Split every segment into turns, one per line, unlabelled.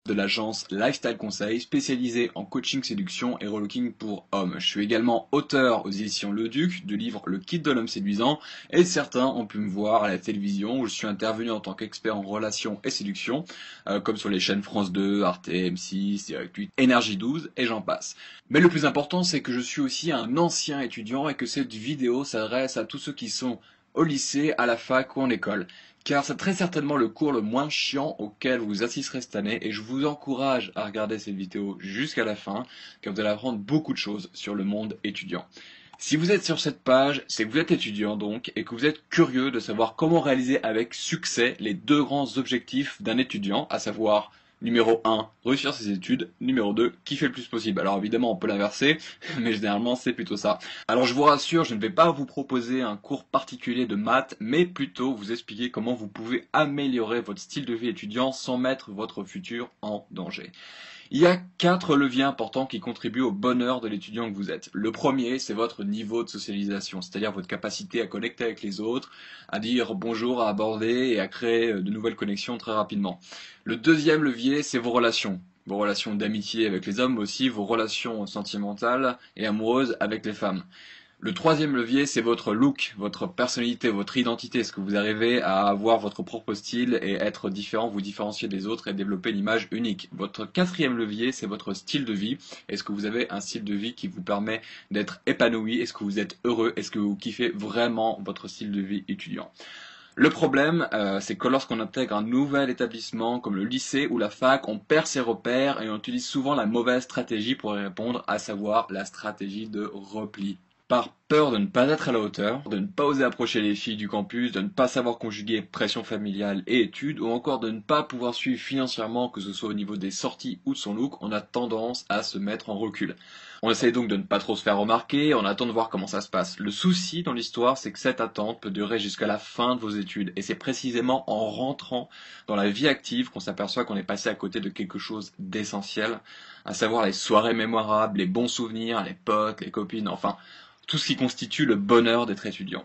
de l'agence Lifestyle Conseil spécialisée en coaching séduction et relooking pour hommes. Je suis également auteur aux éditions Le Duc du livre Le Kit de l'homme séduisant et certains ont pu me voir à la télévision où je suis intervenu en tant qu'expert en relations et séduction comme sur les chaînes France 2, Arte, M6, Direct 8, Énergie 12 et j'en passe. Mais le plus important c'est que je suis aussi un ancien étudiant et que cette vidéo s'adresse à tous ceux qui sont au lycée, à la fac ou en école. Car c'est très certainement le cours le moins chiant auquel vous assisterez cette année et je vous encourage à regarder cette vidéo jusqu'à la fin car vous allez apprendre beaucoup de choses sur le monde étudiant. Si vous êtes sur cette page, c'est que vous êtes étudiant donc et que vous êtes curieux de savoir comment réaliser avec succès les deux grands objectifs d'un étudiant, à savoir numéro 1, réussir ses études, numéro 2, kiffer le plus possible. Alors évidemment on peut l'inverser, mais généralement c'est plutôt ça. Alors je vous rassure, je ne vais pas vous proposer un cours particulier de maths, mais plutôt vous expliquer comment vous pouvez améliorer votre style de vie étudiant sans mettre votre futur en danger. Il y a 4 leviers importants qui contribuent au bonheur de l'étudiant que vous êtes. Le premier, c'est votre niveau de socialisation, c'est-à-dire votre capacité à connecter avec les autres, à dire bonjour, à aborder et à créer de nouvelles connexions très rapidement. Le deuxième levier, c'est vos relations d'amitié avec les hommes, mais aussi vos relations sentimentales et amoureuses avec les femmes. Le troisième levier, c'est votre look, votre personnalité, votre identité. Est-ce que vous arrivez à avoir votre propre style et être différent, vous différencier des autres et développer une image unique? Votre quatrième levier, c'est votre style de vie. Est-ce que vous avez un style de vie qui vous permet d'être épanoui? Est-ce que vous êtes heureux? Est-ce que vous kiffez vraiment votre style de vie étudiant? Le problème, c'est que lorsqu'on intègre un nouvel établissement comme le lycée ou la fac, on perd ses repères et on utilise souvent la mauvaise stratégie pour y répondre, à savoir la stratégie de repli. Par peur de ne pas être à la hauteur, de ne pas oser approcher les filles du campus, de ne pas savoir conjuguer pression familiale et études, ou encore de ne pas pouvoir suivre financièrement, que ce soit au niveau des sorties ou de son look, on a tendance à se mettre en recul. On essaye donc de ne pas trop se faire remarquer, on attend de voir comment ça se passe. Le souci dans l'histoire, c'est que cette attente peut durer jusqu'à la fin de vos études, et c'est précisément en rentrant dans la vie active qu'on s'aperçoit qu'on est passé à côté de quelque chose d'essentiel, à savoir les soirées mémorables, les bons souvenirs, les potes, les copines, enfin tout ce qui constitue le bonheur d'être étudiant.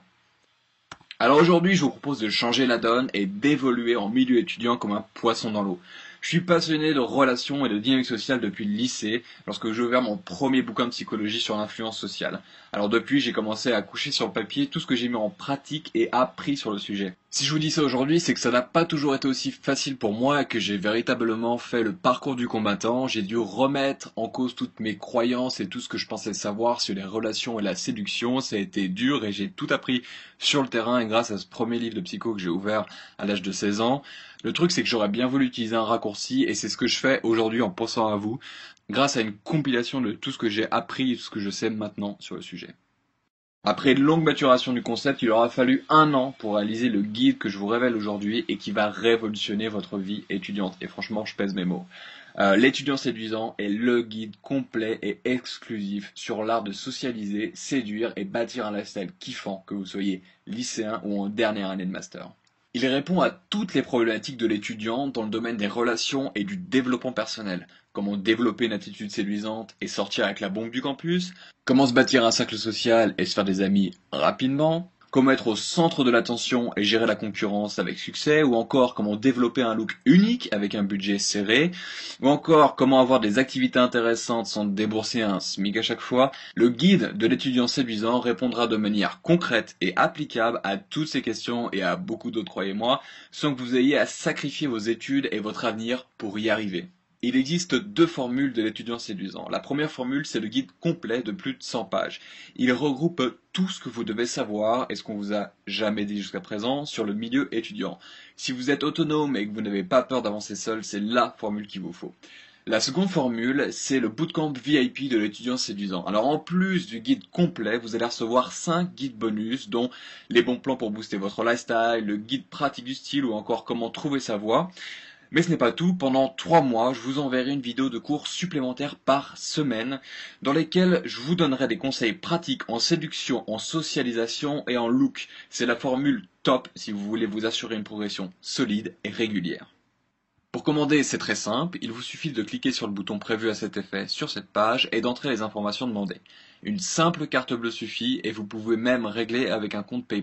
Alors aujourd'hui, je vous propose de changer la donne et d'évoluer en milieu étudiant comme un poisson dans l'eau. Je suis passionné de relations et de dynamique sociale depuis le lycée, lorsque j'ai ouvert mon premier bouquin de psychologie sur l'influence sociale. Alors depuis, j'ai commencé à coucher sur le papier tout ce que j'ai mis en pratique et appris sur le sujet. Si je vous dis ça aujourd'hui, c'est que ça n'a pas toujours été aussi facile pour moi, que j'ai véritablement fait le parcours du combattant. J'ai dû remettre en cause toutes mes croyances et tout ce que je pensais savoir sur les relations et la séduction. Ça a été dur et j'ai tout appris sur le terrain et grâce à ce premier livre de psycho que j'ai ouvert à l'âge de 16 ans. Le truc, c'est que j'aurais bien voulu utiliser un raccourci et c'est ce que je fais aujourd'hui en pensant à vous, grâce à une compilation de tout ce que j'ai appris et tout ce que je sais maintenant sur le sujet. Après une longue maturation du concept, il aura fallu 1 an pour réaliser le guide que je vous révèle aujourd'hui et qui va révolutionner votre vie étudiante. Et franchement, je pèse mes mots. L'étudiant séduisant est le guide complet et exclusif sur l'art de socialiser, séduire et bâtir un lifestyle kiffant, que vous soyez lycéen ou en dernière année de master. Il répond à toutes les problématiques de l'étudiant dans le domaine des relations et du développement personnel. Comment développer une attitude séduisante et sortir avec la bombe du campus. Comment se bâtir un cercle social et se faire des amis rapidement. Comment être au centre de l'attention et gérer la concurrence avec succès, ou encore comment développer un look unique avec un budget serré, ou encore comment avoir des activités intéressantes sans débourser un SMIC à chaque fois. Le guide de l'étudiant séduisant répondra de manière concrète et applicable à toutes ces questions et à beaucoup d'autres, croyez-moi, sans que vous ayez à sacrifier vos études et votre avenir pour y arriver. Il existe 2 formules de l'étudiant séduisant. La première formule, c'est le guide complet de plus de 100 pages. Il regroupe tout ce que vous devez savoir et ce qu'on vous a jamais dit jusqu'à présent sur le milieu étudiant. Si vous êtes autonome et que vous n'avez pas peur d'avancer seul, c'est la formule qu'il vous faut. La seconde formule, c'est le bootcamp VIP de l'étudiant séduisant. Alors en plus du guide complet, vous allez recevoir 5 guides bonus, dont les bons plans pour booster votre lifestyle, le guide pratique du style ou encore comment trouver sa voie. Mais ce n'est pas tout, pendant 3 mois, je vous enverrai une vidéo de cours supplémentaire par semaine, dans lesquelles je vous donnerai des conseils pratiques en séduction, en socialisation et en look. C'est la formule top si vous voulez vous assurer une progression solide et régulière. Pour commander, c'est très simple, il vous suffit de cliquer sur le bouton prévu à cet effet sur cette page et d'entrer les informations demandées. Une simple carte bleue suffit et vous pouvez même régler avec un compte PayPal.